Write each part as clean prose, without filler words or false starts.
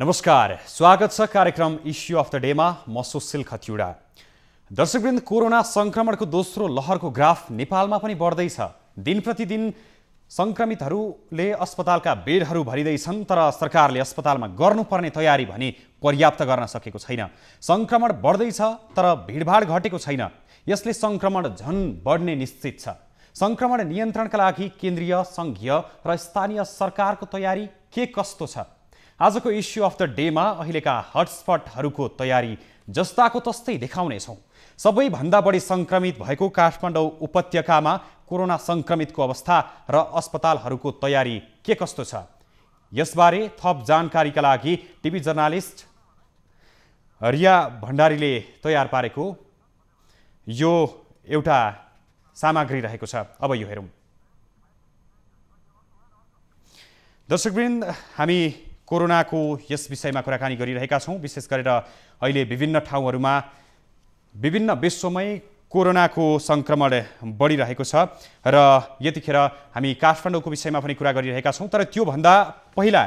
नमस्कार, स्वागत छ कार्यक्रम इश्यू अफ द डेमा। म सुशील खतिवडा। दर्शकवृन्द, कोरोना संक्रमणको दोस्रो लहरको ग्राफ नेपालमा पनि बढ्दैछ। दिन प्रतिदिन संक्रमितहरूले अस्पतालका बेडहरू भरिँदैछन्, तर सरकारले अस्पतालमा गर्नुपर्ने तयारी भने पर्याप्त गर्न सकेको छैन। संक्रमण बढ्दैछ तर भिडभाड घटेको छैन। यसले संक्रमण झन बढ्ने निश्चित छ। संक्रमण नियन्त्रणका लागि केन्द्रीय, संघीय र स्थानीय सरकारको तयारी के कस्तो छ? आजको इश्यू अफ द डेमा अहिलेका हटस्पटहरूको तयारी जस्ताको तस्तै देखाउनेछौँ। सबैभन्दा बढी संक्रमित भएको काठमाडौँ उपत्यकामा कोरोना संक्रमितको अवस्था र अस्पतालहरूको तयारी के कस्तो छ? यसबारे थप जानकारीका लागि टिभी जर्नालिस्ट रिया भण्डारीले तयार पारेको यो एउटा सामग्री रहेको छ। अब यो हेरौँ। दर्शकवृन्द, हामी कोरोनाको यस विषयमा कुराकानी गरिरहेका छौँ। विशेष गरेर अहिले विभिन्न ठाउँहरूमा, विभिन्न विश्वमै कोरोनाको संक्रमण बढिरहेको छ र यतिखेर हामी काठमाडौँको विषयमा पनि कुरा गरिरहेका छौँ। तर त्योभन्दा पहिला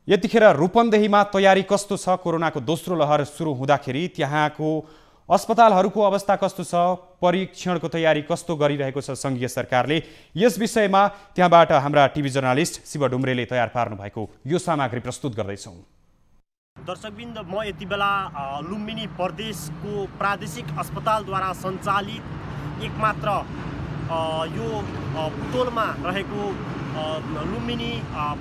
यतिखेर रूपन्देहीमा तयारी कस्तो छ? कोरोनाको दोस्रो लहर सुरु हुँदाखेरि त्यहाँको अस्पतालहरूको अवस्था कस्तो छ? परीक्षणको तयारी कस्तो गरिरहेको छ सङ्घीय सरकारले? यस विषयमा त्यहाँबाट हाम्रा टिभी जर्नालिस्ट शिव डुम्रेले तयार पार्नु भएको यो सामग्री प्रस्तुत गर्दैछौँ। दर्शकवृन्द, म यति बेला लुम्बिनी प्रदेशको प्रादेशिक अस्पतालद्वारा सञ्चालित एकमात्र यो पुतोलमा रहेको लुम्बिनी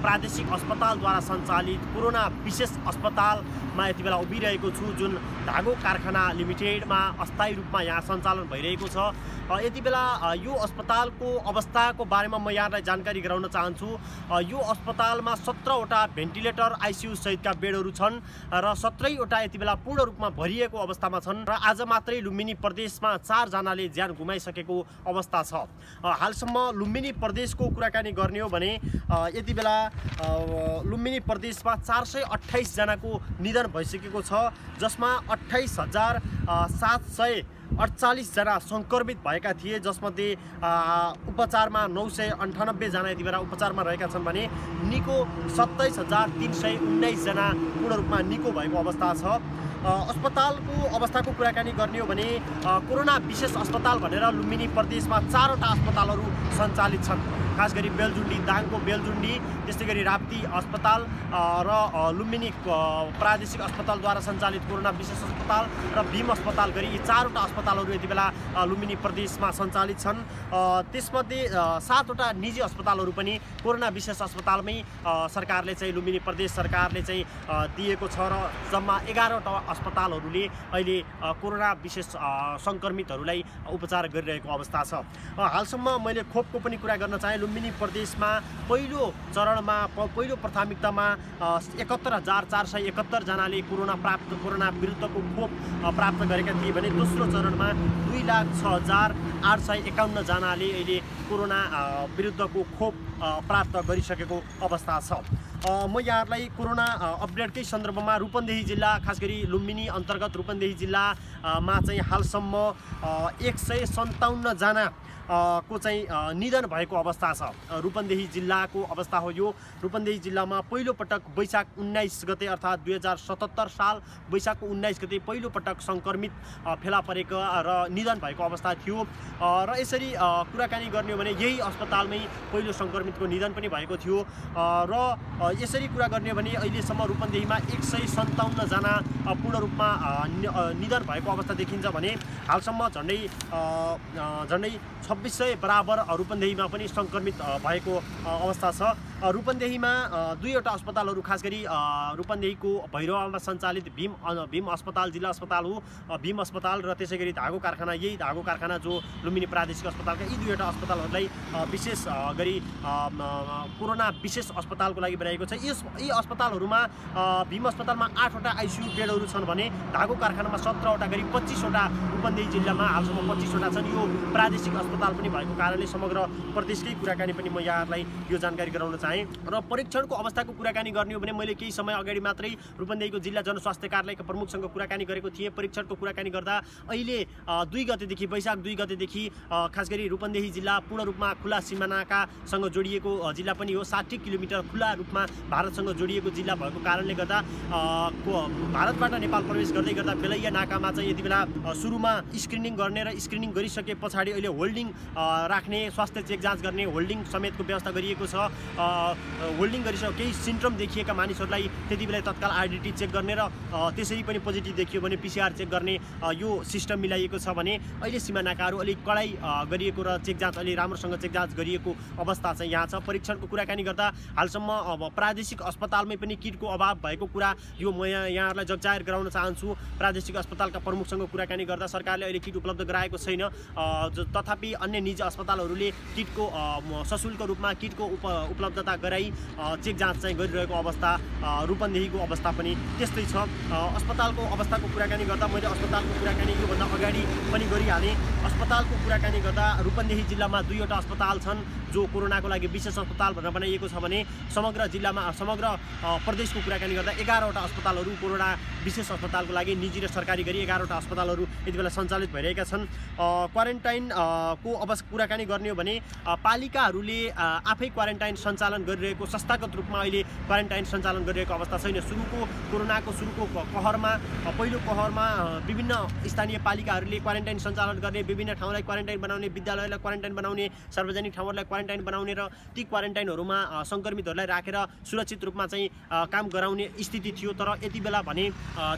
प्रादेशिक अस्पतालद्वारा सञ्चालित कोरोना विशेष अस्पतालमा यति बेला उभिरहेको छु, जुन धागो कारखाना लिमिटेडमा अस्थायी रूपमा यहाँ सञ्चालन भइरहेको छ। यति बेला यो अस्पतालको अवस्थाको बारेमा म यहाँलाई जानकारी गराउन चाहन्छु। यो अस्पतालमा 17वटा भेन्टिलेटर, आइसियू सहितका बेडहरू छन् र 17वटा यति बेला पूर्ण रूपमा भरिएको अवस्थामा छन् र आज मात्रै लुम्बिनी प्रदेशमा 4 जनाले ज्यान गुमाइसकेको अवस्था छ। हालसम्म लुम्बिनी प्रदेशको कुराकानी गर्ने हो भने यति बेला लुम्बिनी प्रदेशमा 428 जनाको निधन भइसकेको छ, जसमा 28,748 जना संक्रमित भएका थिए, जसमध्ये उपचारमा 998 जना यति बेला उपचारमा रहेका छन् भने निको 27,319 जना पूर्ण रूपमा निको भएको अवस्था छ। अस्पतालको अवस्थाको कुराकानी गर्ने हो भने कोरोना विशेष अस्पताल भनेर लुम्बिनी प्रदेशमा 4वटा अस्पतालहरू सञ्चालित छन्। खास गरी बेलजुन्डी, दाङको बेलजुन्डी, त्यस्तै गरी राप्ती अस्पताल र लुम्बिनी प्रादेशिक अस्पतालद्वारा सञ्चालित कोरोना विशेष अस्पताल र भीम अस्पताल गरी यी 4वटा अस्पतालहरू यति बेला लुम्बिनी प्रदेशमा सञ्चालित छन्। त्यसमध्ये 7वटा निजी अस्पतालहरू पनि कोरोना विशेष अस्पतालमै सरकारले चाहिँ, लुम्बिनी प्रदेश सरकारले चाहिँ दिएको छ र जम्मा 11वटा अस्पतालहरूले अहिले कोरोना विशेष संक्रमितहरूलाई उपचार गरिरहेको अवस्था छ। हालसम्म मैले खोपको पनि कुरा गर्न चाहे। लुम्बिनी प्रदेशमा पहिलो चरणमा, पहिलो प्राथमिकतामा 71,471 जनाले कोरोना विरुद्धको खोप प्राप्त गरेका थिए भने दोस्रो चरणमा 2,06,851 जनाले अहिले कोरोना विरुद्धको खोप प्राप्त गरिसकेको अवस्था छ। म यहाँहरूलाई कोरोना अपडेटकै सन्दर्भमा रूपन्देही जिल्ला, खास गरी लुम्बिनी अन्तर्गत रूपन्देही जिल्लामा चाहिँ हालसम्म 157 जना को चाहिँ निधन भएको अवस्था छ। रूपन्देही जिल्लाको अवस्था हो यो। रूपन्देही जिल्लामा पहिलो पटक वैशाख 19 गते अर्थात् 2077 साल वैशाखको 19 गते पहिलो पटक संक्रमित फेला परेको र निधन भएको अवस्था थियो। र यसरी कुराकानी गर्ने हो भने यही अस्पतालमै पहिलो संक्रमितको निधन पनि भएको थियो। र यसरी कुरा गर्ने हो भने अहिलेसम्म रूपन्देहीमा 157 जना पूर्ण रूपमा निधन भएको अवस्था देखिन्छ भने हालसम्म झन्डै 2600 बराबर रूपन्देहीमा पनि संक्रमित भएको अवस्था छ। रूपन्देहीमा 2वटा अस्पतालहरू, खास गरी रूपन्देहीको भैरवामा सञ्चालित भीम अस्पताल जिल्ला अस्पताल हो, भीम अस्पताल र त्यसै गरी धागो कारखाना, यही धागो कारखाना जो लुम्बिनी प्रादेशिक अस्पतालका यी 2वटा अस्पतालहरूलाई विशेष गरी कोरोना विशेष अस्पतालको लागि बनाइएको छ। यी अस्पतालहरूमा भीम अस्पतालमा 8वटा आइसियू बेडहरू छन् भने धागो कारखानामा 17वटा गरी 25वटा रूपन्देही जिल्लामा हालसम्म 25वटा छन्। यो प्रादेशिक अस्पताल पनि भएको कारणले समग्र प्रदेशकै कुराकानी पनि म यहाँहरूलाई यो जानकारी गराउन चाहन्छु। चाहेँ। र परीक्षणको अवस्थाको कुराकानी गर्ने हो भने मैले केही समय अगाडि मात्रै रूपन्देहीको जिल्ला जनस्वास्थ्य कार्यालयका प्रमुखसँग कुराकानी गरेको थिएँ। परीक्षणको कुराकानी गर्दा अहिले 2 गतेदेखि वैशाख 2 गतेदेखि खास गरी रूपन्देही जिल्ला पूर्ण रूपमा खुला सिमानाकासँग जोडिएको जिल्ला पनि हो। 60 किलोमिटर खुला रूपमा भारतसँग जोडिएको जिल्ला भएको कारणले गर्दा भारतबाट नेपाल प्रवेश गर्दै गर्दा बेलैया नाकामा चाहिँ यति बेला सुरुमा स्क्रिनिङ गर्ने र स्क्रिनिङ गरिसके पछाडि अहिले होल्डिङ राख्ने, स्वास्थ्य चेक जाँच गर्ने होल्डिङ समेतको व्यवस्था गरिएको छ। होल्डिङ गरिसके केही सिम्पटम देखिएका मानिसहरूलाई त्यति बेला तत्काल आरडिटी चेक गर्ने र त्यसरी पनि पोजिटिभ देखियो भने पिसिआर चेक गर्ने यो सिस्टम मिलाइएको छ भने अहिले सीमानाकाहरू अलिक कडाइ गरिएको र चेक जाँच अलि राम्रोसँग चेक जाँच गरिएको अवस्था चाहिँ यहाँ छ। परीक्षणको कुराकानी गर्दा हालसम्म अब प्रादेशिक अस्पतालमै पनि किटको अभाव भएको कुरा यो म यहाँहरूलाई जगजाहेर गराउन चाहन्छु। प्रादेशिक अस्पतालका प्रमुखसँग कुराकानी गर्दा सरकारले अहिले किट उपलब्ध गराएको छैन, तथापि अन्य निजी अस्पतालहरूले किटको सशुल्क रूपमा किटको उपलब्धता गराई चेक जाँच चाहिँ गरिरहेको अवस्था, रूपन्देहीको अवस्था पनि त्यस्तै छ। अस्पतालको अवस्थाको कुराकानी गर्दा मैले अस्पतालको कुराकानी योभन्दा अगाडि पनि गरिहालेँ। अस्पतालको कुराकानी गर्दा रूपन्देही जिल्लामा 2वटा अस्पताल छन् जो कोरोनाको लागि विशेष अस्पताल भनेर बनाइएको छ भने समग्र जिल्लामा समग्र प्रदेशको कुराकानी गर्दा 11वटा अस्पतालहरू कोरोना विशेष अस्पतालको लागि निजी र सरकारी गरी 11वटा अस्पतालहरू यति बेला सञ्चालित भइरहेका छन्। क्वारेन्टाइनको कुराकानी गर्ने हो भने पालिकाहरूले आफै क्वारेन्टाइन सञ्चालन गरिरहेको संस्थागत रूपमा अहिले क्वारेन्टाइन सञ्चालन गरिरहेको अवस्था छैन। कोरोनाको सुरुको कहरमा पहिलो कहरमा विभिन्न स्थानीय पालिकाहरूले क्वारेन्टाइन सञ्चालन गर्ने, विभिन्न ठाउँलाई क्वारेन्टाइन बनाउने, विद्यालयलाई क्वारेन्टाइन बनाउने, सार्वजनिक ठाउँहरूलाई क्वारेन्टाइन बनाउने र ती क्वारेन्टाइनहरूमा सङ्क्रमितहरूलाई राखेर सुरक्षित रूपमा चाहिँ काम गराउने स्थिति थियो। तर यति बेला भने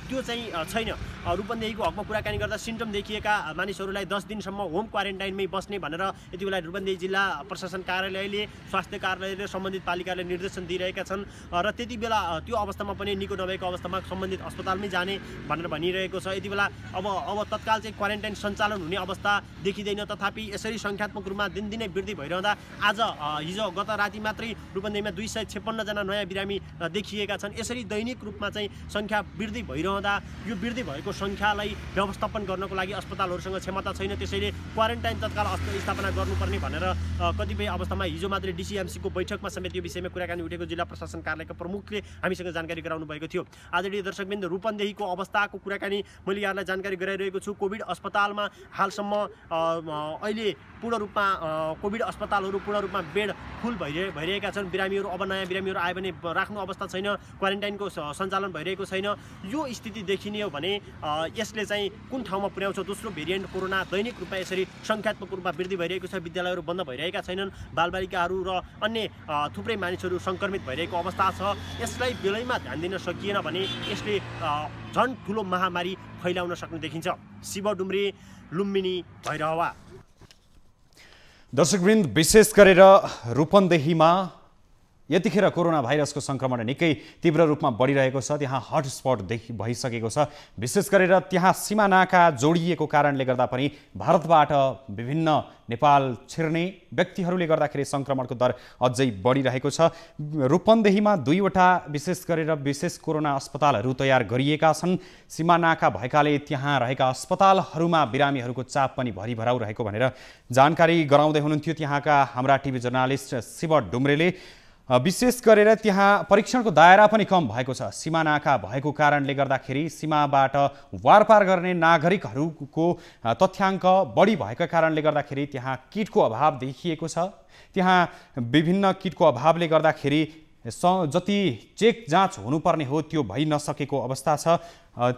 त्यो चाहिँ छैन। रूपन्देहीको हकमा कुराकानी गर्दा सिम्पटम देखिएका मानिसहरूलाई 10 दिनसम्म होम क्वारेन्टाइनमै बस्ने भनेर यति बेला रूपन्देही जिल्ला प्रशासन कार्यालयले, स्वास्थ्य कार्यालयले सम्बन्धित पालिकाले निर्देशन दिइरहेका छन् र त्यति बेला त्यो अवस्थामा पनि निको नभएको अवस्थामा सम्बन्धित अस्पतालमै जाने भनेर भनिरहेको छ। यति बेला अब तत्काल चाहिँ क्वारेन्टाइन सञ्चालन हुने अवस्था देखिँदैन। तथापि यसरी सङ्ख्यात्मक रूपमा दिनदिनै वृद्धि भइरहँदा आज हिजो गत राति मात्रै रूपन्देहीमा 256 जना नयाँ बिरामी देखिएका छन्। यसरी दैनिक रूपमा चाहिँ सङ्ख्या वृद्धि भइरहँदा यो वृद्धि भएको सङ्ख्यालाई व्यवस्थापन गर्नको लागि अस्पतालहरूसँग क्षमता छैन। त्यसैले क्वारेन्टाइन तत्काल स्थापना गर्नुपर्ने भनेर कतिपय अवस्थामा हिजो मात्रै डिसिएमसीको बैठकमा समेत यो विषयमा कुराकानी उठेको जिल्ला प्रशासन कार्यालयका प्रमुखले हामीसँग जानकारी गराउनु भएको थियो। आदरणीय दर्शकवृन्द, रूपन्देहीको अवस्थाको कुराकानी मैले यहाँलाई जानकारी गराइरहेको छु। कोभिड अस्पतालमा हालसम्म अहिले पूर्ण रूपमा कोभिड अस्पतालहरू पूर्ण रूपमा बेड फुल भइरहेका छन्। बिरामीहरू अब नयाँ बिरामीहरू आयो भने राख्नु अवस्था छैन, क्वारेन्टाइनको सञ्चालन भइरहेको छैन। यो स्थिति देखिने हो भने यसले चाहिँ कुन ठाउँमा पुर्याउँछ? दोस्रो भेरिएन्ट कोरोना दैनिक रूपमा यसरी सङ्ख्यात्मक रूपमा वृद्धि भइरहेको छ। विद्यालयहरू बन्द भइरहेका छैनन्, बालबालिकाहरू र अन्य थुप्रै मानिसहरू सङ्क्रमित भइरहेको अवस्था छ। यसलाई बेलैमा ध्यान दिन सकिएन भने यसले झन् ठुलो महामारी फैलाउन सक्ने देखिन्छ। शिव डुम्रे, लुम्बिनी, भैरहवा। दर्शकवृन्द, विशेष गरेर रूपन्देहीमा यतिखेर कोरोना भाइरसको सङ्क्रमण निकै तीव्र रूपमा बढिरहेको छ। त्यहाँ हटस्पट भइसकेको छ। विशेष गरेर त्यहाँ सीमानाका जोडिएको कारणले गर्दा पनि भारतबाट विभिन्न नेपाल छिर्ने व्यक्तिहरूले गर्दाखेरि सङ्क्रमणको दर अझै बढिरहेको छ। रूपन्देहीमा 2वटा विशेष गरेर विशेष कोरोना अस्पतालहरू तयार गरिएका छन्। सीमानाका भएकाले त्यहाँ रहेका अस्पतालहरूमा बिरामीहरूको चाप पनि भरिभराउ रहेको भनेर जानकारी गराउँदै हुनुहुन्थ्यो त्यहाँका हाम्रा टिभी जर्नालिस्ट शिव डुम्रेले। विशेष गरेर त्यहाँ परीक्षणको दायरा पनि कम भएको छ। सीमानाका भएको कारणले गर्दाखेरि सीमाबाट वारपार गर्ने नागरिकहरूको तथ्याङ्क बढी भएका कारणले गर्दाखेरि त्यहाँ किटको अभाव देखिएको छ। त्यहाँ विभिन्न किटको अभावले गर्दाखेरि जति चेक जाँच हुनुपर्ने हो त्यो भइ नसकेको अवस्था छ।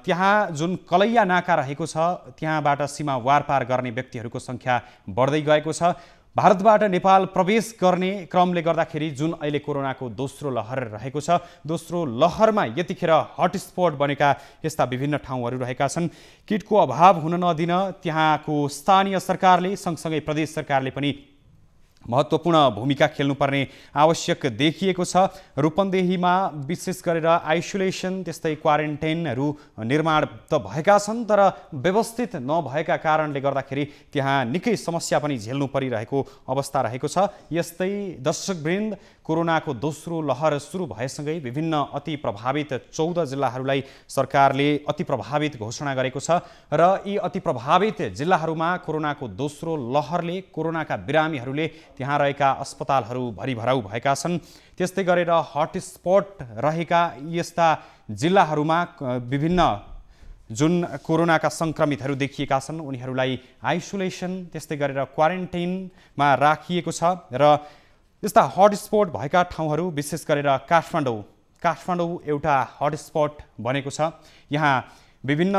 त्यहाँ जुन कलैया नाका रहेको छ त्यहाँबाट सीमा वारपार गर्ने व्यक्तिहरूको सङ्ख्या बढ्दै गएको छ। भारतबाट नेपाल प्रवेश गर्ने क्रमले गर्दाखेरि जुन अहिले कोरोनाको दोस्रो लहर रहेको छ, दोस्रो लहरमा यतिखेर हटस्पट बनेका यस्ता विभिन्न ठाउँहरू रहेका छन्। किटको अभाव हुन नदिन त्यहाँको स्थानीय सरकारले सँगसँगै प्रदेश सरकारले पनि महत्त्वपूर्ण भूमिका खेल्नुपर्ने आवश्यक देखिएको छ। रूपन्देहीमा विशेष गरेर आइसोलेसन त्यस्तै क्वारेन्टाइनहरू निर्माण त भएका छन्, तर व्यवस्थित नभएका कारणले गर्दाखेरि त्यहाँ निकै समस्या पनि झेल्नु परिरहेको अवस्था रहेको छ। यस्तै दर्शकवृन्द, कोरोनाको दोस्रो लहर सुरु भएसँगै विभिन्न अति प्रभावित 14 जिल्लाहरूलाई सरकारले अति प्रभावित घोषणा गरेको छ र यी अति प्रभावित जिल्लाहरूमा कोरोनाको दोस्रो लहरले कोरोनाका बिरामीहरूले त्यहाँ रहेका अस्पतालहरू भरिभराउ भएका छन्। त्यस्तै गरेर हटस्पट रहेका यस्ता जिल्लाहरूमा विभिन्न जुन कोरोनाका संक्रमितहरू देखिएका छन् उनीहरूलाई आइसोलेसन त्यस्तै गरेर क्वारेन्टाइनमा राखिएको छ र यस्ता हटस्पट भएका ठाउँहरू विशेष गरेर काठमाडौँ एउटा हटस्पट बनेको छ। यहाँ विभिन्न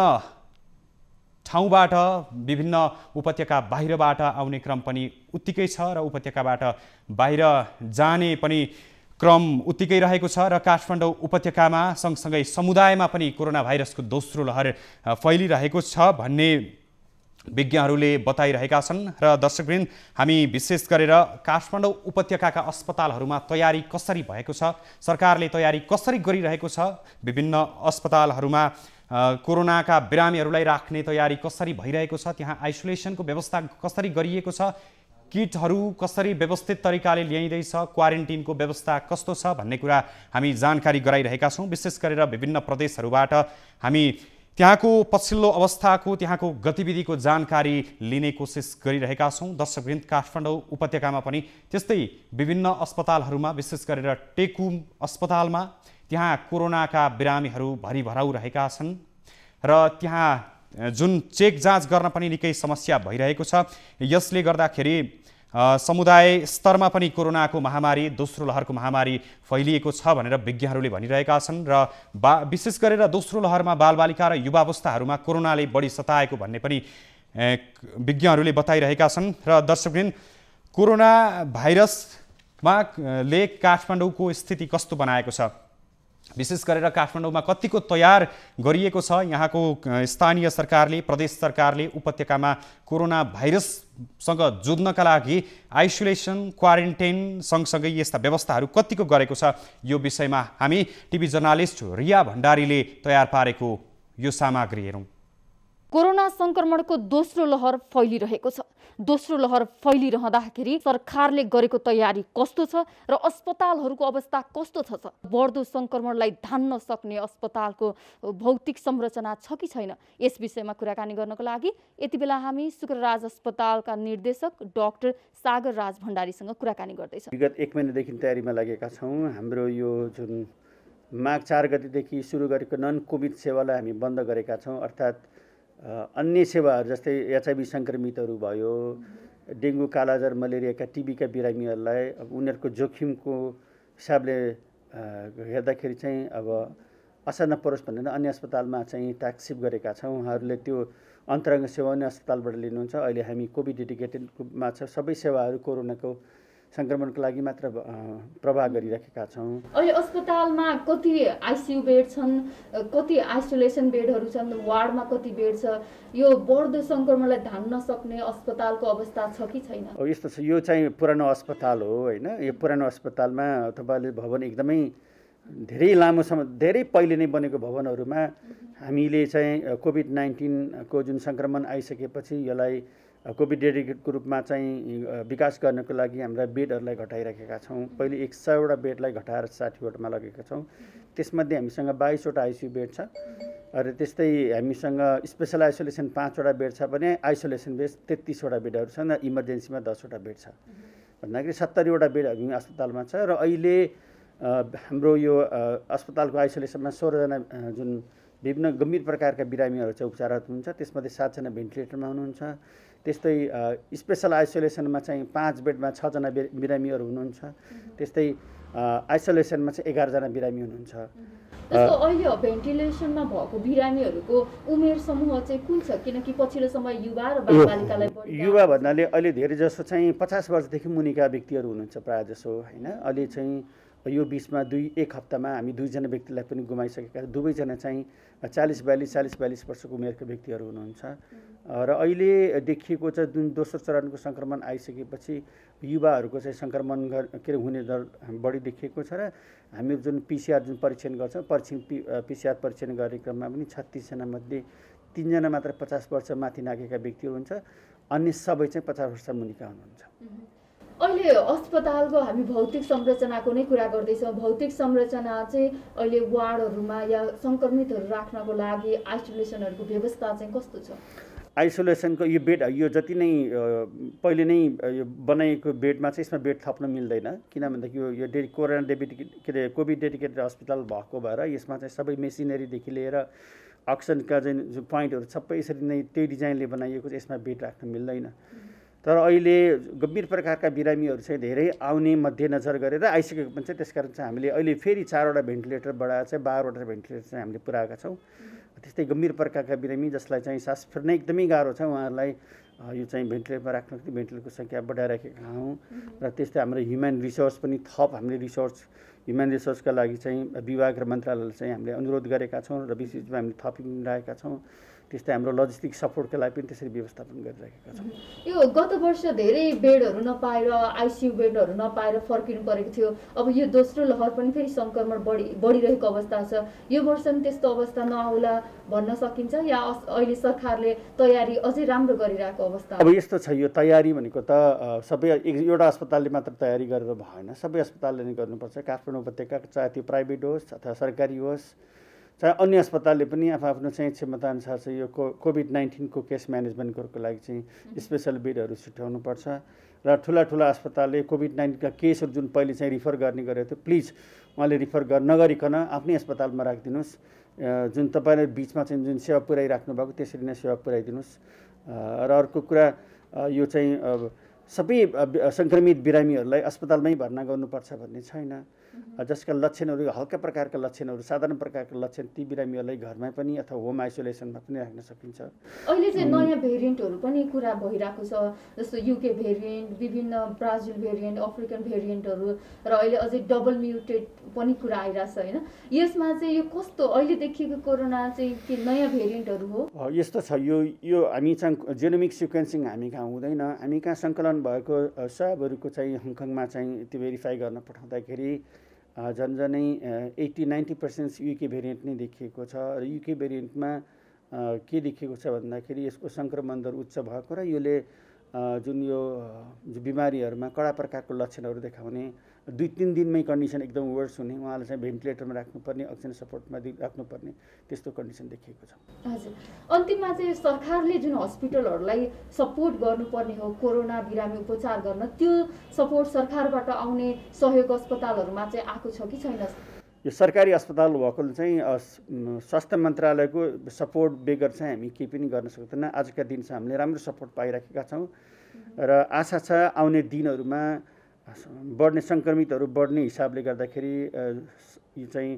ठाउँबाट विभिन्न उपत्यका बाहिरबाट आउने क्रम पनि उत्तिकै छ र उपत्यकाबाट बाहिर जाने पनि क्रम उत्तिकै रहेको छ र काठमाडौँ उपत्यकामा सँगसँगै समुदायमा पनि कोरोना भाइरसको दोस्रो लहर फैलिरहेको छ भन्ने विज्ञहरूले बताइरहेका छन्। र दर्शकवृन्द, हामी विशेष गरेर काठमाडौँ उपत्यकाका अस्पतालहरूमा तयारी कसरी भएको छ, सरकारले तयारी कसरी गरिरहेको छ, विभिन्न अस्पतालहरूमा कोरोनाका बिरामीहरूलाई राख्ने तयारी कसरी भइरहेको छ, त्यहाँ आइसोलेसनको व्यवस्था कसरी गरिएको छ, किटहरू कसरी व्यवस्थित तरिकाले ल्याइँदैछ, क्वारेन्टिनको व्यवस्था कस्तो छ भन्ने कुरा हामी जानकारी गराइरहेका छौँ। विशेष गरेर विभिन्न प्रदेशहरूबाट हामी त्यहाँको पछिल्लो अवस्थाको त्यहाँको गतिविधिको जानकारी लिने कोसिस गरिरहेका छौँ। दर्शकवृन्द, काठमाडौँ उपत्यकामा पनि त्यस्तै विभिन्न अस्पतालहरूमा विशेष गरेर टेकुम अस्पतालमा त्यहाँ कोरोनाका बिरामीहरू भरिभराउ रहेका छन् र त्यहाँ जुन चेक जाँच गर्न पनि निकै समस्या भइरहेको छ। यसले गर्दाखेरि समुदाय स्तरमा पनि कोरोनाको महामारी दोस्रो लहरको महामारी फैलिएको छ भनेर विज्ञहरूले भनिरहेका छन् र विशेष गरेर दोस्रो लहरमा बालबालिका र युवावस्थाहरूमा कोरोनाले बढी सताएको भन्ने पनि विज्ञहरूले बताइरहेका छन्। र दर्शकवृन्द, कोरोना भाइरसमा ले काठमाडौँको स्थिति कस्तो बनाएको छ, विशेष गरेर काठमाडौँमा कतिको तयार गरिएको छ, यहाँको स्थानीय सरकारले प्रदेश सरकारले उपत्यकामा कोरोना भाइरससँग जुझ्नका लागि आइसोलेसन क्वारेन्टाइन सँगसँगै यस्ता व्यवस्थाहरू कतिको गरेको छ, यो विषयमा हामी टिभी जर्नालिस्ट रिया भण्डारीले तयार पारेको यो सामग्री हेरौँ। कोरोना संक्रमणको दोस्रो लहर फैलिरहेको छ। दोस्रो लहर फैलिरहँदाखेरि सरकारले गरेको तयारी कस्तो छ र अस्पतालहरूको अवस्था कस्तो छ? बढ्दो संक्रमणलाई धान्न सक्ने अस्पतालको भौतिक संरचना छ कि छैन, यस विषयमा कुराकानी गर्नको लागि यति बेला हामी शुक्रराज अस्पतालका निर्देशक डाक्टर सागर राज भण्डारीसँग कुराकानी गर्दैछौँ। विगत 1 महिनादेखि तयारीमा लागेका छौँ। हाम्रो यो जुन माघ 4 गतेदेखि सुरु गरेको नन कोभिड सेवालाई हामी बन्द गरेका छौँ। अर्थात् अन्य सेवाहरू जस्तै एचआइभी सङ्क्रमितहरू भयो, डेङ्गु, कालाजार, मलेरियाका टिबीका बिरामीहरूलाई अब उनीहरूको जोखिमको हिसाबले हेर्दाखेरि चाहिँ अब असर नपरोस् भनेर अन्य अस्पतालमा चाहिँ ट्याक्सिप गरेका छौँ। उहाँहरूले त्यो अन्तरङ्ग सेवा नै अस्पतालबाट लिनुहुन्छ। अहिले हामी कोभिड डेडिकेटेडमा छ, सबै सेवाहरू कोरोनाको सङ्क्रमणको लागि मात्र प्रवाह गरिराखेका छौँ। अहिले अस्पतालमा कति आइसियु बेड छन्, कति आइसोलेसन बेडहरू छन्, वार्डमा कति बेड छ, यो बढ्दो सङ्क्रमणलाई धान्न सक्ने अस्पतालको अवस्था छ कि छैन? यस्तो छ, यो चाहिँ पुरानो अस्पताल हो होइन। यो पुरानो अस्पतालमा तपाईँले भवन एकदमै धेरै लामो समय धेरै पहिले नै बनेको भवनहरूमा हामीले चाहिँ कोभिड-19 को जुन सङ्क्रमण आइसकेपछि यसलाई कोभिड डेडिकेटको रूपमा चाहिँ विकास गर्नको लागि हाम्रा बेडहरूलाई घटाइराखेका छौँ। पहिले 100वटा बेडलाई घटाएर 60वटामा लगेका छौँ। त्यसमध्ये हामीसँग 22वटा आइसियु बेड छ र त्यस्तै हामीसँग स्पेसल आइसोलेसन 5वटा बेड छ भने आइसोलेसन बेड 33वटा बेडहरू छन् र इमर्जेन्सीमा 10वटा बेड छ। भन्दाखेरि 70वटा बेड हामी अस्पतालमा छ र अहिले हाम्रो यो अस्पतालको आइसोलेसनमा 16जना जुन विभिन्न गम्भीर प्रकारका बिरामीहरू चाहिँ उपचाररत हुनुहुन्छ। त्यसमध्ये 7जना भेन्टिलेटरमा हुनुहुन्छ। त्यस्तै स्पेसल आइसोलेसनमा चाहिँ 5 बेडमा 6जना बिरामीहरू हुनुहुन्छ। त्यस्तै आइसोलेसनमा चाहिँ 11जना बिरामी हुनुहुन्छ। अहिले भेन्टिलेसनमा भएको बिरामीहरूको उमेर समूह चाहिँ कुन छ? किनकि पछिल्लो समय युवा र बालबालिकालाई युवा भन्नाले अहिले धेरै जसो चाहिँ 50 वर्षदेखि मुनिका व्यक्तिहरू हुनुहुन्छ प्रायः जसो होइन। अहिले चाहिँ यो बिचमा 1 हप्तामा हामी 2जना व्यक्तिलाई पनि गुमाइसकेका छौँ। दुवैजना चाहिँ 40-42 वर्षको उमेरका व्यक्तिहरू हुनुहुन्छ र अहिले देखिएको छ जुन दोस्रो चरणको सङ्क्रमण आइसकेपछि युवाहरूको चाहिँ सङ्क्रमण हुने दर बढी देखिएको छ र हामी जुन पिसिआर जुन परीक्षण गर्छौँ पिसिआर परीक्षण गर्ने क्रममा पनि 36जना मध्ये 3जना मात्र 50 वर्ष माथि नागेका व्यक्तिहरू हुन्छ। अन्य सबै चाहिँ 50 वर्ष मुनिका हुनुहुन्छ। अहिले अस्पतालको हामी भौतिक संरचनाको नै कुरा गर्दैछौँ। भौतिक संरचना चाहिँ अहिले वार्डहरूमा या सङ्क्रमितहरू राख्नको लागि आइसोलेसनहरूको व्यवस्था चाहिँ कस्तो छ? आइसोलेसनको यो बेड यो जति नै पहिले नै यो बनाइएको बेडमा चाहिँ यसमा बेड थप्न मिल्दैन, किन भन्दाखेरि यो कोरोना के अरे कोभिड डेडिकेटेड हस्पिटल भएको भएर यसमा चाहिँ सबै मेसिनरीदेखि लिएर अक्सिजनका जो पोइन्टहरू सबै यसरी नै त्यही डिजाइनले बनाइएको चाहिँ यसमा बेड राख्न मिल्दैन। तर अहिले गम्भीर प्रकारका बिरामीहरू चाहिँ धेरै आउने मध्यनजर गरेर आइसकेको पनि छ, त्यसकारण चाहिँ हामीले अहिले फेरि 4वटा भेन्टिलेटर बढाएर चाहिँ 12वटा भेन्टिलेटर चाहिँ हामीले पुऱ्याएका छौँ। त्यस्तै गम्भीर प्रकारका बिरामी जसलाई चाहिँ सास फेर्न एकदमै गाह्रो छ उहाँहरूलाई यो चाहिँ भेन्टिलेटरमा राख्न भेन्टिलेटरको सङ्ख्या बढाइराखेका हौँ। र त्यस्तै हाम्रो ह्युमन रिसोर्स पनि थप हामीले ह्युमन रिसोर्सका लागि चाहिँ विभाग र मन्त्रालयले चाहिँ हामीले अनुरोध गरेका छौँ र विशेषमा हामीले थपिरहेका छौँ। त्यस्तै हाम्रो लजिस्टिक सपोर्टको लागि पनि त्यसरी व्यवस्थापन गरिरहेका छौँ। यो गत वर्ष धेरै बेडहरू नपाएर आइसियु बेडहरू नपाएर फर्किनु परेको थियो। अब यो दोस्रो लहर पनि फेरि सङ्क्रमण बढिरहेको अवस्था छ। यो वर्ष पनि त्यस्तो अवस्था नआउला भन्न सकिन्छ या अहिले सरकारले तयारी अझै राम्रो गरिरहेको अवस्था? अब यस्तो छ, यो तयारी भनेको त सबै एउटा अस्पतालले मात्र तयारी गरेर भएन, सबै अस्पतालले नै गर्नुपर्छ। काठमाडौँ उपत्यका चाहे त्यो प्राइभेट होस् अथवा सरकारी होस् चाहे अन्य अस्पतालले पनि आफ्नो चाहिँ क्षमताअनुसार चाहिँ यो कोभिड-19 को केस म्यानेजमेन्टको लागि चाहिँ स्पेसल बेडहरू छुट्याउनुपर्छ। र ठुला अस्पतालले कोभिड-19 का केसहरू जुन पहिले चाहिँ रिफर गर्ने गरेको थियो प्लिज उहाँले रिफर नगरिकन आफ्नै अस्पतालमा राखिदिनुहोस्। जुन तपाईँले बिचमा चाहिँ जुन सेवा पुर्याइराख्नु भएको त्यसरी नै सेवा पुर्याइदिनुहोस्। र अर्को कुरा यो चाहिँ सबै सङ्क्रमित बिरामीहरूलाई अस्पतालमै भर्ना गर्नुपर्छ भन्ने छैन। जसका लक्षणहरू हल्का प्रकारका लक्षणहरू साधारण प्रकारका लक्षण ती बिरामीहरूलाई घरमै पनि अथवा होम आइसोलेसनमा पनि राख्न सकिन्छ। अहिले चाहिँ नयाँ भेरिएन्टहरू पनि कुरा भइरहेको छ, जस्तो युके भेरिएन्ट, विभिन्न ब्राजिल भेरिएन्ट, अफ्रिकन भेरिएन्टहरू र अहिले अझै डबल म्युटेड पनि कुरा आइरहेछ होइन? यसमा चाहिँ यो कस्तो अहिले देखिएको कोरोना चाहिँ के नयाँ भेरिएन्टहरू हो? यस्तो छ, यो हामी चाहिँ जेनोमिक सिक्वेन्सिङ हामी कहाँ हुँदैन। हामी कहाँ सङ्कलन भएको स्वाबहरूको चाहिँ हङकङमा चाहिँ त्यो भेरिफाई गर्न पठाउँदाखेरि झन्झनै 80-90% युके भेरिएन्ट नै देखिएको छ। र युके भेरिएन्टमा के देखिएको छ भन्दाखेरि यसको सङ्क्रमण दर उच्च भएको र यसले जुन यो बिमारीहरूमा कडा प्रकारको लक्षणहरू देखाउने 2-3 दिनमै कन्डिसन एकदम वर्स हुने, उहाँलाई चाहिँ भेन्टिलेटरमा राख्नुपर्ने, अक्सिजन सपोर्टमा राख्नुपर्ने त्यस्तो कन्डिसन देखिएको छ। हजुर, अन्तिममा चाहिँ सरकारले जुन हस्पिटलहरूलाई सपोर्ट गर्नुपर्ने हो कोरोना बिरामी उपचार गर्न, त्यो सपोर्ट सरकारबाट आउने सहयोग अस्पतालहरूमा चाहिँ आएको छ कि छैन? यो सरकारी अस्पताल भएकोले चाहिँ स्वास्थ्य मन्त्रालयको सपोर्ट बेगर चाहिँ हामी केही पनि गर्न सक्दैनौँ। आजका दिन चाहिँ हामीले राम्रो सपोर्ट पाइराखेका छौँ र आशा छ आउने दिनहरूमा बढ्ने सङ्क्रमितहरू बढ्ने हिसाबले गर्दाखेरि यो चाहिँ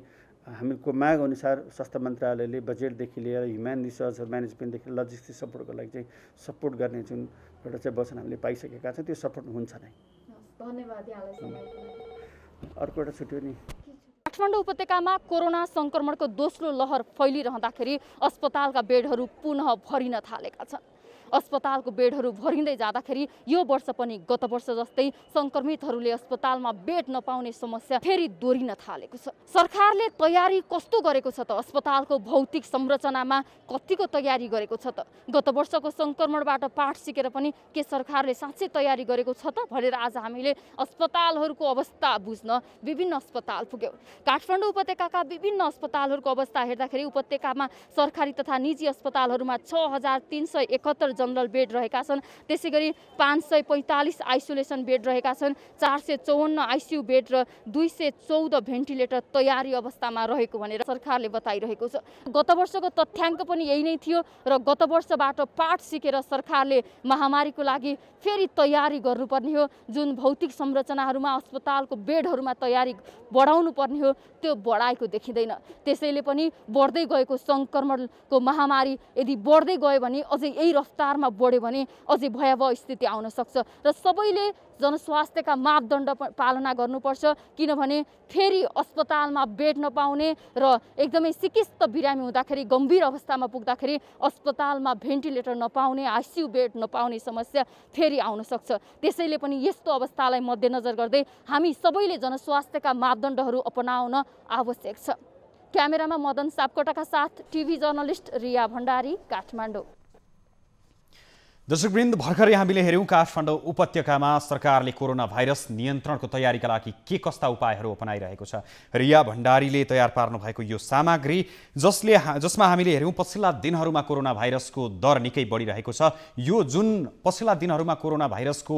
हामीको माग अनुसार स्वास्थ्य मन्त्रालयले बजेटदेखि लिएर ह्युमन रिसोर्स म्यानेजमेन्टदेखि लजिस्टिक सपोर्टको लागि चाहिँ सपोर्ट गर्ने जुन एउटा चाहिँ वचन हामीले पाइसकेका छौँ, त्यो सपोर्ट हुन्छ नै। धन्यवाद। अर्को एउटा छुट्यो नि, काठमाडौँ उपत्यकामा कोरोना सङ्क्रमणको दोस्रो लहर फैलिरहँदाखेरि अस्पतालका बेडहरू पुनः भरिन थालेका छन्। अस्पतालको बेडहरू भरिँदै जाँदाखेरि यो वर्ष पनि गत वर्ष जस्तै सङ्क्रमितहरूले अस्पतालमा बेड नपाउने समस्या फेरि दोहोरिन थालेको छ। सरकारले तयारी कस्तो गरेको छ त? अस्पतालको भौतिक संरचनामा कतिको तयारी गरेको छ त? गत वर्षको सङ्क्रमणबाट पाठ सिकेर पनि के सरकारले साँच्चै तयारी गरेको छ त भनेर आज हामीले अस्पतालहरूको अवस्था बुझ्न विभिन्न अस्पताल पुग्यौँ। काठमाडौँ उपत्यकाका विभिन्न अस्पतालहरूको अवस्था हेर्दाखेरि उपत्यकामा सरकारी तथा निजी अस्पतालहरूमा 6371 जनरल बेड रहेका छन्। त्यसै गरी 545 आइसोलेसन बेड रहेका छन्। 454 आइसियु बेड र 214 भेन्टिलेटर तयारी अवस्थामा रहेको भनेर सरकारले बताइरहेको छ। गत वर्षको तथ्याङ्क पनि यही नै थियो र गत वर्षबाट पाठ सिकेर सरकारले महामारीको लागि फेरि तयारी गर्नुपर्ने हो। जुन भौतिक संरचनाहरूमा अस्पतालको बेडहरूमा तयारी बढाउनु पर्ने हो त्यो बढाएको देखिँदैन। त्यसैले पनि बढ्दै गएको सङ्क्रमणको महामारी यदि बढ्दै गयो भने अझै यही रफ्तारमा बढ्यो भने अझै भयावह स्थिति आउन सक्छ र सबैले जनस्वास्थ्यका मापदण्ड पालना गर्नुपर्छ। किनभने फेरि अस्पतालमा बेड नपाउने र एकदमै सिकिस्त बिरामी हुँदाखेरि गम्भीर अवस्थामा पुग्दाखेरि अस्पतालमा भेन्टिलेटर नपाउने, आइसियु बेड नपाउने समस्या फेरि आउन सक्छ। त्यसैले पनि यस्तो अवस्थालाई मध्यनजर गर्दै हामी सबैले जनस्वास्थ्यका मापदण्डहरू अपनाउन आवश्यक छ। क्यामेरामा मदन सापकोटाका साथ टिभी जर्नलिस्ट रिया भण्डारी, काठमाडौँ। दर्शकवृन्द, भर्खरै हामीले हेऱ्यौँ काठमाडौँ उपत्यकामा सरकारले कोरोना भाइरस नियन्त्रणको तयारीका लागि के कस्ता उपायहरू अपनाइरहेको छ। रिया भण्डारीले तयार पार्नु भएको यो सामग्री जसमा हामीले हेऱ्यौँ पछिल्ला दिनहरूमा कोरोना भाइरसको दर निकै बढिरहेको छ। यो जुन पछिल्ला दिनहरूमा कोरोना भाइरसको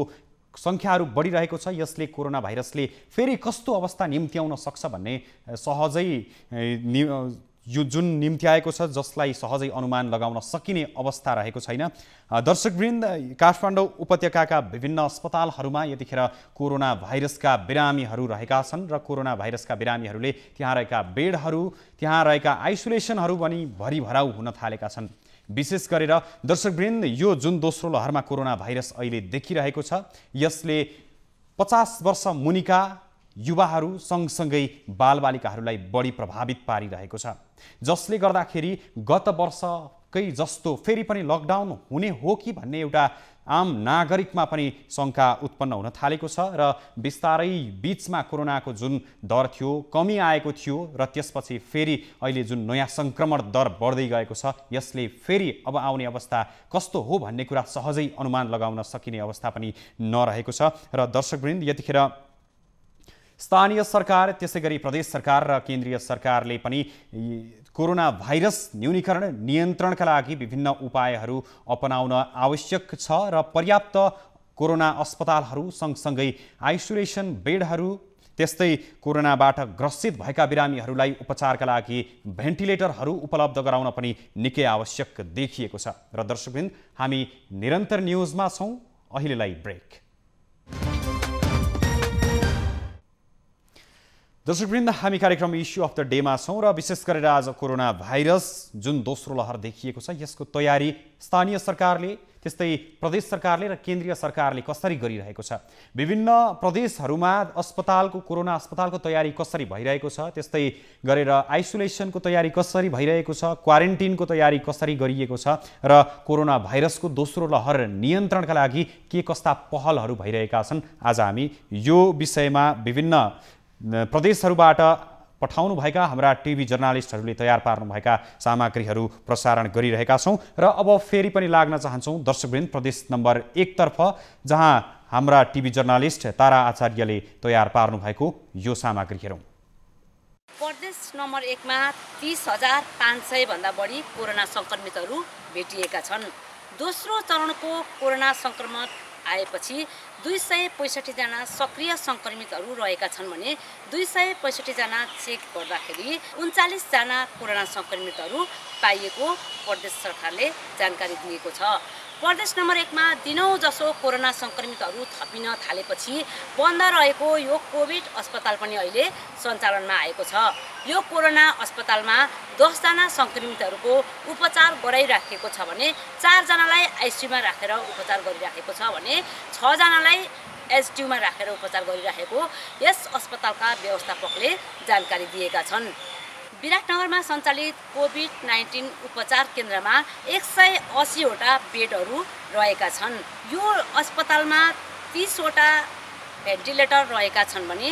सङ्ख्याहरू बढिरहेको छ, यसले कोरोना भाइरसले फेरि कस्तो अवस्था निम्त्याउन सक्छ भन्ने सहजै यो जुन निम्त्याएको छ जसलाई सहजै अनुमान लगाउन सकिने अवस्था रहेको छैन। दर्शकवृन्द, काठमाडौँ उपत्यकाका विभिन्न अस्पतालहरूमा यतिखेर कोरोना भाइरसका बिरामीहरू रहेका छन् र कोरोना भाइरसका बिरामीहरूले त्यहाँ रहेका बेडहरू, त्यहाँ रहेका आइसोलेसनहरू पनि भरिभराउ हुन थालेका छन्। विशेष गरेर दर्शकवृन्द, यो जुन दोस्रो लहरमा कोरोना भाइरस अहिले देखिरहेको छ, यसले 50 वर्ष मुनिका युवाहरू सँगसँगै बालबालिकाहरूलाई बढी प्रभावित पारिरहेको छ, जसले गर्दाखेरि गत वर्षकै जस्तो फेरि पनि लकडाउन हुने हो कि भन्ने एउटा आम नागरिकमा पनि शङ्का उत्पन्न हुन थालेको छ र बिस्तारै बीचमा कोरोनाको जुन दर थियो कमी आएको थियो र त्यसपछि फेरि अहिले जुन नयाँ सङ्क्रमण दर बढ्दै गएको छ, यसले फेरि अब आउने अवस्था कस्तो हो भन्ने कुरा सहजै अनुमान लगाउन सकिने अवस्था पनि नरहेको छ। र दर्शकवृन्द, यतिखेर स्थानीय सरकार, त्यसै गरी प्रदेश सरकार र केन्द्रीय सरकारले पनि कोरोना भाइरस न्यूनीकरण नियन्त्रणका लागि विभिन्न उपायहरू अपनाउन आवश्यक छ र पर्याप्त कोरोना अस्पतालहरू सँगसँगै आइसोलेसन बेडहरू, त्यस्तै कोरोनाबाट ग्रसित भएका बिरामीहरूलाई उपचारका लागि भेन्टिलेटरहरू उपलब्ध गराउन पनि निकै आवश्यक देखिएको छ। र दर्शकवृन्द, हामी निरन्तर न्युजमा छौँ, अहिलेलाई ब्रेक। दर्शकवृन्द, हामी कार्यक्रम इस्यु अफ द डेमा छौँ र विशेष गरेर आज कोरोना भाइरस जुन दोस्रो लहर देखिएको छ, यसको तयारी स्थानीय सरकारले, त्यस्तै प्रदेश सरकारले र केन्द्रीय सरकारले कसरी गरिरहेको छ, विभिन्न प्रदेशहरूमा कोरोना अस्पतालको तयारी कसरी भइरहेको छ, त्यस्तै गरेर आइसोलेसनको तयारी कसरी भइरहेको छ, क्वारेन्टिनको तयारी कसरी गरिएको छ र कोरोना भाइरसको दोस्रो लहर नियन्त्रणका लागि के कस्ता पहलहरू भइरहेका छन्, आज हामी यो विषयमा विभिन्न प्रदेशहरूबाट पठाउनुभएका हाम्रा टिभी जर्नालिस्टहरूले तयार पार्नुभएका सामग्रीहरू प्रसारण गरिरहेका छौँ। र अब फेरि पनि लाग्न चाहन्छौँ दर्शकवृन्द प्रदेश नम्बर 1 तर्फ, जहाँ हाम्रा टिभी जर्नालिस्ट तारा आचार्यले तयार पार्नुभएको यो सामग्री हेरौँ। प्रदेश नम्बर 1 मा 30,500 भन्दा बढी कोरोना सङ्क्रमितहरू भेटिएका छन्। दोस्रो चरणको कोरोना सङ्क्रमण आएपछि 265 जना सक्रिय सङ्क्रमितहरू रहेका छन् भने 265 जना चेक गर्दाखेरि 39 जना कोरोना सङ्क्रमितहरू पाइएको प्रदेश सरकारले जानकारी दिएको छ। प्रदेश नम्बर 1 मा दिनौँ जसो कोरोना सङ्क्रमितहरू थपिन थालेपछि बन्द रहेको यो कोभिड अस्पताल पनि अहिले सञ्चालनमा आएको छ। यो कोरोना अस्पतालमा 10 जना सङ्क्रमितहरूको उपचार गराइराखेको छ भने 4 जनालाई आइसियुमा राखेर उपचार गरिराखेको छ भने 6 जनालाई एसडियुमा राखेर उपचार गरिराखेको यस अस्पतालका व्यवस्थापकले जानकारी दिएका छन्। विराटनगरमा सञ्चालित कोभिड-19 उपचार केन्द्रमा 180 वटा बेडहरू रहेका छन्। यो अस्पतालमा 30 वटा भेन्टिलेटर रहेका छन् भने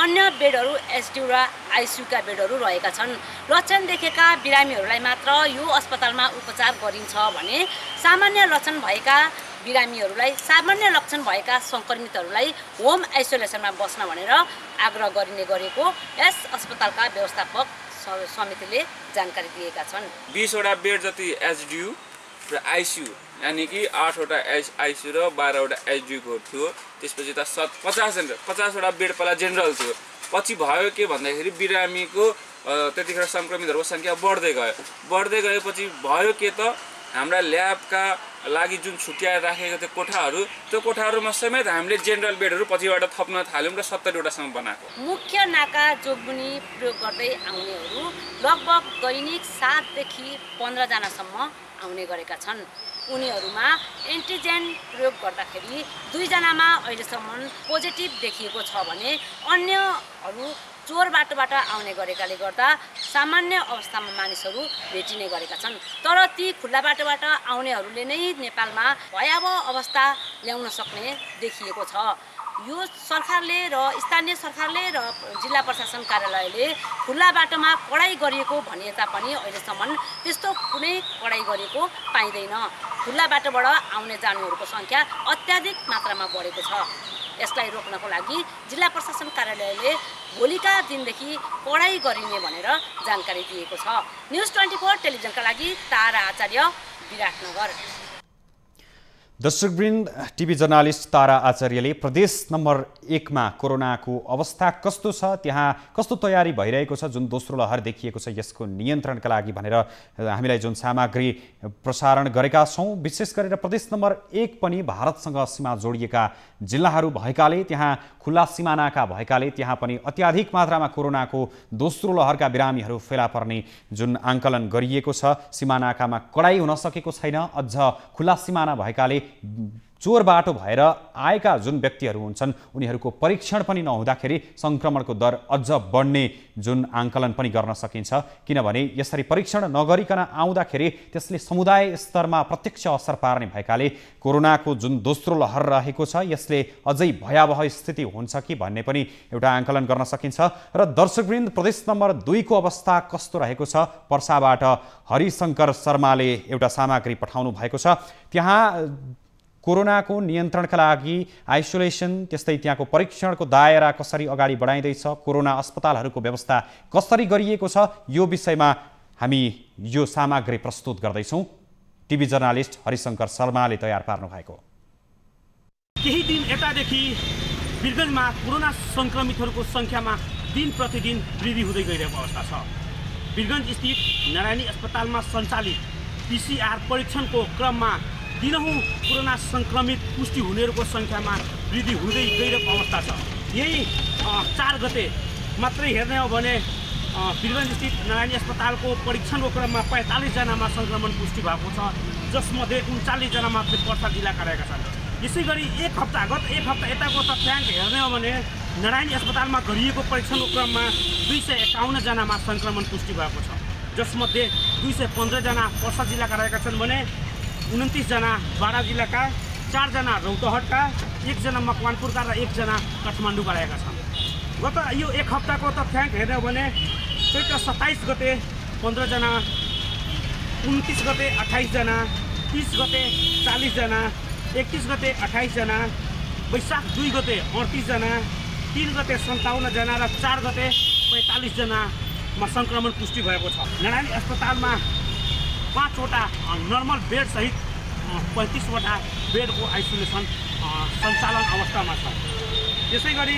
अन्य बेडहरू एसडियु र आइसियुका बेडहरू रहेका छन्। लक्षण देखेका बिरामीहरूलाई मात्र यो अस्पतालमा उपचार गरिन्छ भने सामान्य लक्षण भएका बिरामीहरूलाई, सामान्य लक्षण भएका सङ्क्रमितहरूलाई होम आइसोलेसनमा बस्न भनेर आग्रह गरिने गरेको यस अस्पतालका व्यवस्थापक समितिले जानकारी दिएका छन्। 20 वटा बेड जति एसडियु र आइसियु, यानि कि 8 वटा आइसियु र 12 वटा एसडियुको थियो। त्यसपछि त 50 वटा बेड पहिला जेनरल थियो। पछि भयो के भन्दाखेरि बिरामीको त्यतिखेर सङ्क्रमितहरूको सङ्ख्या बढ्दै गएपछि भयो के त हाम्रा ल्याबका लागि जुन छुट्याएर राखेका थियो कोठाहरू, त्यो कोठाहरूमा समेत हामीले जेनरल बेडहरू पछिबाट थप्न थाल्यौँ र 70 वटासम्म बनाएको। मुख्य नाका जोगबुनी प्रयोग गर्दै आउनेहरू लगभग दैनिक 7 देखि 15 जनासम्म आउने गरेका छन्। उनीहरूमा एन्टिजेन प्रयोग गर्दाखेरि 2 जनामा अहिलेसम्म पोजिटिभ देखिएको छ भने अन्यहरू चोर बाटोबाट आउने गरेकाले गर्दा सामान्य अवस्थामा मानिसहरू भेटिने गरेका छन्। तर ती खुल्ला बाटोबाट आउनेहरूले नै नेपालमा भयावह अवस्था ल्याउन सक्ने देखिएको छ। यो सरकारले र स्थानीय सरकारले र जिल्ला प्रशासन कार्यालयले खुल्ला बाटोमा कडाई गरिएको भनिए तापनि अहिलेसम्म त्यस्तो कुनै कडाई गरिएको पाइँदैन। खुल्ला बाटोबाट आउने जानेहरूको सङ्ख्या अत्याधिक मात्रामा बढेको छ। यसलाई रोक्नको लागि जिल्ला प्रशासन कार्यालयले भोलिका दिनदेखि कडाई गरिने भनेर जानकारी दिएको छ। न्युज 24 टेलिभिजनका लागि तारा आचार्य, विराटनगर। दर्शकवृन्द, टिभी जर्नालिस्ट तारा आचार्यले प्रदेश नम्बर 1 मा कोरोनाको अवस्था कस्तो छ, त्यहाँ कस्तो तयारी भइरहेको छ, जुन दोस्रो लहर देखिएको छ यसको नियन्त्रणका लागि भनेर हामीलाई जुन सामग्री प्रसारण गरेका छौँ। विशेष गरेर प्रदेश नम्बर 1 पनि भारतसँग सीमा जोडिएका जिल्लाहरू भएकाले, त्यहाँ खुल्ला सिमानाका भएकाले त्यहाँ पनि अत्याधिक मात्रामा कोरोनाको दोस्रो लहरका बिरामीहरू फेला पर्ने जुन आङ्कलन गरिएको छ। सिमानाकामा कडाई हुन सकेको छैन। अझ खुल्ला सिमाना भएकाले चोर बाटो भएर आएका जुन व्यक्तिहरू हुन्छन् उनीहरूको परीक्षण पनि नहुँदाखेरि सङ्क्रमणको दर अझ बढ्ने जुन आङ्कलन पनि गर्न सकिन्छ। किनभने यसरी परीक्षण नगरिकन आउँदाखेरि त्यसले समुदाय स्तरमा प्रत्यक्ष असर पार्ने भएकाले कोरोनाको जुन दोस्रो लहर रहेको छ यसले अझै भयावह स्थिति हुन्छ कि भन्ने पनि एउटा आङ्कलन गर्न सकिन्छ। र दर्शकवृन्द, प्रदेश नम्बर 2 को अवस्था कस्तो रहेको छ, पर्साबाट हरिशङ्कर शर्माले एउटा सामग्री पठाउनु भएको छ। त्यहाँ कोरोनाको नियन्त्रणका लागि आइसोलेसन, त्यस्तै त्यहाँको परीक्षणको दायरा कसरी अगाडि बढाइँदैछ, कोरोना अस्पतालहरूको व्यवस्था कसरी गरिएको छ, यो विषयमा हामी यो सामग्री प्रस्तुत गर्दैछौँ। टिभी जर्नालिस्ट हरिशङ्कर शर्माले तयार पार्नु भएको। केही दिन यतादेखि वीरगञ्जमा कोरोना सङ्क्रमितहरूको सङ्ख्यामा दिन प्रतिदिन वृद्धि हुँदै गइरहेको अवस्था छ। वीरगञ्ज स्थित नारायणी अस्पतालमा सञ्चालित PCR परीक्षणको क्रममा दिनहुँ कोरोना सङ्क्रमित पुष्टि हुनेहरूको सङ्ख्यामा वृद्धि हुँदै गइरहेको अवस्था छ। यही 4 गते मात्रै हेर्ने हो भने वीरगञ्ज स्थित नारायणी अस्पतालको परीक्षणको क्रममा 45 जनामा सङ्क्रमण पुष्टि भएको छ, जसमध्ये 39 जना मात्रै पर्सा जिल्लाका रहेका छन्। यसै गरी गत एक हप्ता यताको तथ्याङ्क हेर्ने हो भने नारायणी अस्पतालमा गरिएको परीक्षणको क्रममा 251 जनामा सङ्क्रमण पुष्टि भएको छ, जसमध्ये 215 जना पर्सा जिल्लाका रहेका छन् भने 29 जना बारा जिल्लाका, 4 जना रौतहटका, 1 जना मकवानपुरका र 1 जना काठमाडौँका रहेका छन्। गत यो एक हप्ताको तथ्याङ्क हेर्ने हो भने चैत्र 27 गते 15 जना, 29 गते 28 जना, 30 गते 40 जना, 31 गते 28 जना, वैशाख 2 गते 38 जना, 3 गते 57 जना र 4 गते 45 जनामा सङ्क्रमण पुष्टि भएको छ। नारायणी अस्पतालमा 5 वटा नर्मल बेड सहित 35 वटा बेडको आइसोलेसन सञ्चालन अवस्थामा छ। त्यसै गरी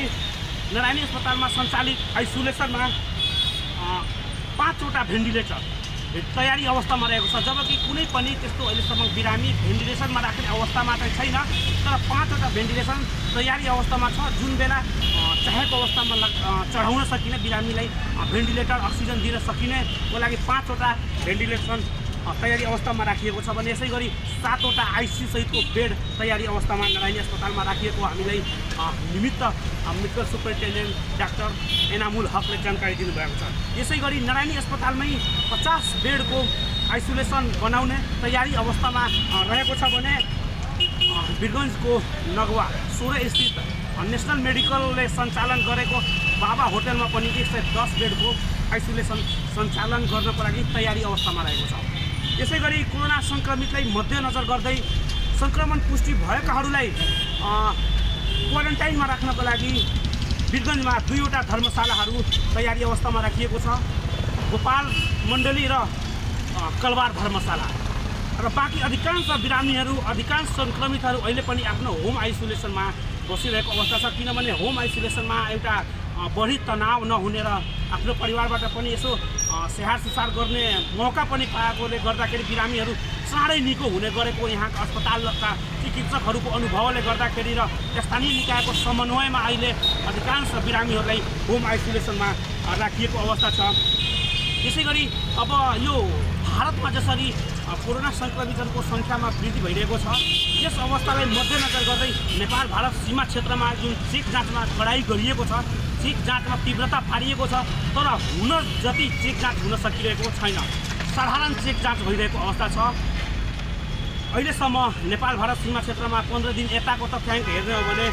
नारायणी अस्पतालमा सञ्चालित आइसोलेसनमा 5 वटा भेन्टिलेटर तयारी अवस्थामा रहेको छ, जबकि कुनै पनि त्यस्तो अहिलेसम्म बिरामी भेन्टिलेसनमा राख्ने अवस्थामा चाहिँ छैन। तर 5 वटा भेन्टिलेसन तयारी अवस्थामा छ, जुन बेला चाहेको अवस्थामा चढाउन सकिने, बिरामीलाई भेन्टिलेटर अक्सिजन दिन सकिनेको लागि 5 वटा भेन्टिलेसन तयारी अवस्थामा राखिएको छ भने यसै गरी 7 वटा आइसियू सहितको बेड तयारी अवस्थामा नारायणी अस्पतालमा राखिएको हामीलाई निमित्त मेडिकल सुपरिन्टेन्डेन्ट डाक्टर एनामुल हकले जानकारी दिनुभएको छ। यसै गरी नारायणी अस्पतालमै 50 बेडको आइसोलेसन बनाउने तयारी अवस्थामा रहेको छ भने वीरगञ्जको नगवा 16 स्थित नेसनल मेडिकलले सञ्चालन गरेको बाबा होटलमा पनि 110 बेडको आइसोलेसन सञ्चालन गर्नको लागि तयारी अवस्थामा रहेको छ। यसै गरी कोरोना सङ्क्रमितलाई मध्यनजर गर्दै सङ्क्रमण पुष्टि भएकाहरूलाई क्वारेन्टाइनमा राख्नको लागि वीरगञ्जमा 2 वटा धर्मशालाहरू तयारी अवस्थामा राखिएको छ, गोपाल मण्डली र कलवार धर्मशाला। र बाँकी अधिकांश बिरामीहरू, अधिकांश सङ्क्रमितहरू अहिले पनि आफ्नो होम आइसोलेसनमा बसिरहेको अवस्था छ। किनभने होम आइसोलेसनमा एउटा बढी तनाव नहुने र आफ्नो परिवारबाट पनि यसो स्याहार सुसार गर्ने मौका पनि पाएकोले गर्दाखेरि बिरामीहरू चाँडै निको हुने गरेको यहाँका अस्पतालका चिकित्सकहरूको अनुभवले गर्दाखेरि र स्थानीय निकायको समन्वयमा अहिले अधिकांश बिरामीहरूलाई होम आइसोलेसनमा राखिएको अवस्था छ। यसै गरी अब यो भारतमा जसरी कोरोना सङ्क्रमितहरूको सङ्ख्यामा वृद्धि भइरहेको छ, यस अवस्थालाई मध्यनजर गर्दै नेपाल भारत सीमा क्षेत्रमा जुन चेक जाँचमा कडाई गरिएको छ, चेक जाँचमा तीव्रता पारिएको छ, तर हुन जति चेक जाँच हुन सकिरहेको छैन। साधारण चेक जाँच भइरहेको अवस्था छ। अहिलेसम्म नेपाल भारत सीमा क्षेत्रमा 15 दिन यताको तथ्याङ्क हेर्ने हो भने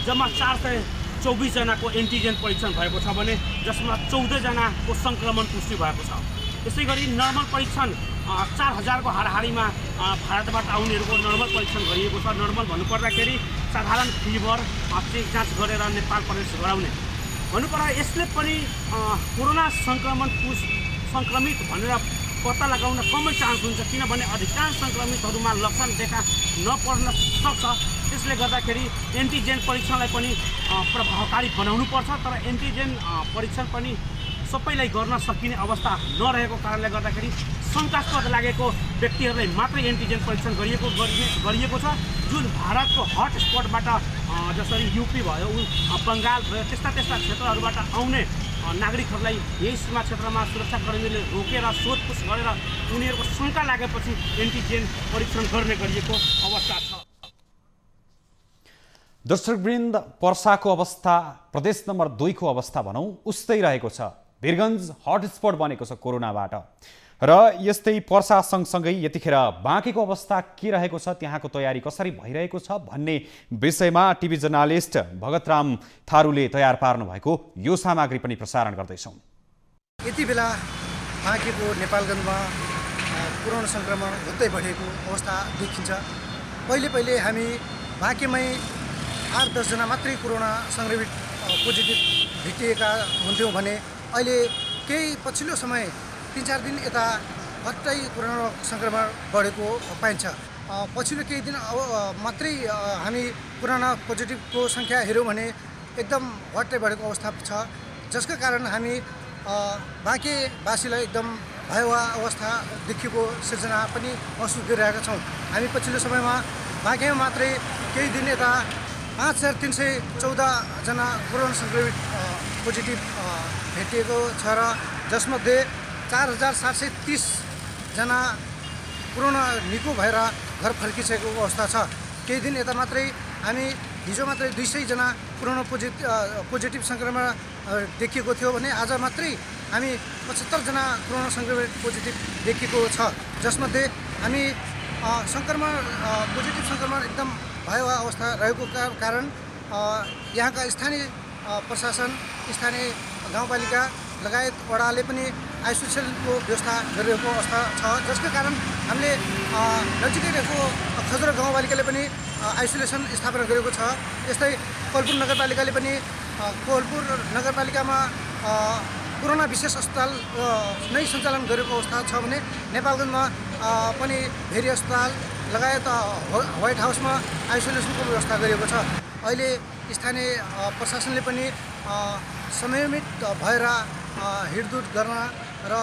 जम्मा 424 जनाको एन्टिजेन परीक्षण भएको छ भने जसमा 14 जनाको सङ्क्रमण पुष्टि भएको छ। त्यसै गरी नर्मल परीक्षण 4000 को हाराहारीमा भारतबाट आउनेहरूको नर्मल परीक्षण गरिएको छ। नर्मल भन्नुपर्दाखेरि साधारण फिभर चेक जाँच गरेर नेपाल प्रवेश गराउने भन्नुपर्दा यसले पनि कोरोना सङ्क्रमित भनेर पत्ता लगाउन कमै चान्स हुन्छ, किनभने अधिकांश सङ्क्रमितहरूमा लक्षण देखा नपर्न सक्छ। त्यसले गर्दाखेरि एन्टिजेन परीक्षणलाई पनि प्रभावकारी बनाउनुपर्छ। तर एन्टिजेन परीक्षण पनि सबैलाई गर्न सकिने अवस्था नरहेको कारणले गर्दाखेरि शङ्कास्पद लागेको व्यक्तिहरूलाई मात्रै एन्टिजेन परीक्षण गरिएको छ। जुन भारतको हट स्पटबाट जसरी युपी भयो, बङ्गाल भयो, त्यस्ता क्षेत्रहरूबाट आउने नागरिकहरूलाई यही सीमा क्षेत्रमा सुरक्षाकर्मीले रोकेर सोधपुछ गरेर उनीहरूको शङ्का लागेपछि एन्टिजेन परीक्षण गर्ने गरिएको अवस्था छ। दर्शकवृन्द, पर्साको अवस्था प्रदेश नम्बर 2 को अवस्था भनौँ उस्तै रहेको छ। वीरगञ्ज हटस्पट बनेको छ कोरोनाबाट र यस्तै पर्सा सँगसँगै यतिखेर बाँकीको अवस्था के रहेको छ, त्यहाँको तयारी कसरी भइरहेको छ भन्ने विषयमा टिभी जर्नालिस्ट भगतराम थारूले तयार पार्नु भएको यो सामग्री पनि प्रसारण गर्दैछौँ। यति बेला बाँकीको नेपालगञ्जमा कोरोना सङ्क्रमण हुँदै बढेको अवस्था देखिन्छ। पहिले हामी बाँकीमै 8-10 जना मात्रै कोरोना सङ्क्रमित पोजिटिभ भेटिएका हुन्थ्यौँ भने अहिले केही पछिल्लो समय 3-4 दिन यता हट्टै कोरोना सङ्क्रमण बढेको पाइन्छ। पछिल्लो केही दिन मात्रै हामी कोरोना पोजिटिभको सङ्ख्या हेऱ्यौँ भने एकदम हट्टै बढेको अवस्था छ, जसका कारण हामी बाँकेवासीलाई एकदम भयावह अवस्था देखिएको सिर्जना पनि महसुस गरिरहेका छौँ। हामी पछिल्लो समयमा बाँकेमा मात्रै केही दिन यता 5314 जना कोरोना सङ्क्रमित पोजिटिभ भेटिएको छ र जसमध्ये 4730 जना कोरोना निको भएर घर फर्किसकेको अवस्था छ। केही दिन यता मात्रै हामी हिजो मात्रै 200 जना कोरोना पोजिटिभ सङ्क्रमण देखिएको थियो भने आज मात्रै हामी 75 जना कोरोना सङ्क्रमित पोजिटिभ देखिएको छ, जसमध्ये हामी पोजिटिभ सङ्क्रमण एकदम भयावह अवस्था रहेको कारण यहाँका स्थानीय प्रशासन, स्थानीय गाउँपालिका लगायत वडाले पनि आइसोलेसनको व्यवस्था गरिरहेको अवस्था छ, जसका कारण हामीले नजिकै रहेको खजुरा गाउँपालिकाले पनि आइसोलेसन स्थापना गरेको छ। यस्तै कोलपुर नगरपालिकाले पनि कोलपुर नगरपालिकामा कोरोना विशेष अस्पताल नै सञ्चालन गरेको अवस्था छ भने नेपालगञ्जमा पनि भेरी अस्पताल लगायत व्हाइट हाउसमा आइसोलेसनको व्यवस्था गरिएको छ। अहिले स्थानीय प्रशासनले पनि संयमित भएर हिँडडुल गर्न र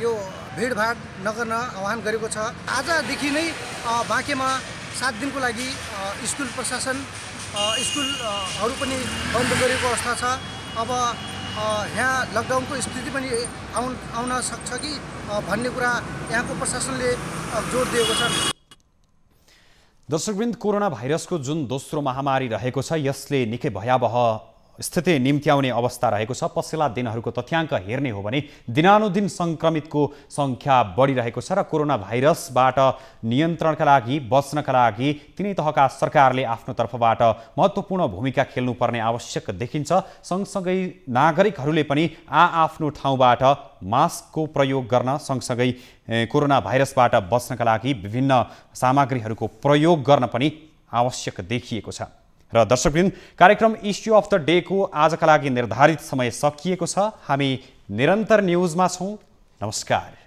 यो भिडभाड नगर्न आह्वान गरेको छ। आजदेखि नै बाँकेमा 7 दिनको लागि स्कुल प्रशासन स्कुलहरू पनि बन्द गरेको अवस्था छ। अब यहाँ लकडाउनको स्थिति पनि आउन सक्छ कि भन्ने कुरा यहाँको प्रशासनले जोड दिएको छ। दर्शकवृन्द, कोरोना भाइरसको जुन दोस्रो महामारी रहेको छ यसले निकै भयावह स्थिति निम्त्याउने अवस्था रहेको छ। पछिल्ला दिनहरूको तथ्याङ्क हेर्ने हो भने दिनानुदिन सङ्क्रमितको सङ्ख्या बढिरहेको छ र कोरोना भाइरसबाट नियन्त्रणका लागि बच्नका लागि तिनै तहका सरकारले आफ्नो तर्फबाट महत्त्वपूर्ण भूमिका खेल्नुपर्ने आवश्यक देखिन्छ। सँगसँगै नागरिकहरूले पनि आफ्नो ठाउँबाट मास्कको प्रयोग गर्न सँगसँगै कोरोना भाइरसबाट बच्नका लागि विभिन्न सामग्रीहरूको प्रयोग गर्न पनि आवश्यक देखिएको छ। र दर्शकवृन्द, कार्यक्रम इस्यु अफ द डे को आजका लागि निर्धारित समय सकिएको छ। हामी निरन्तर न्युजमा छौँ। नमस्कार।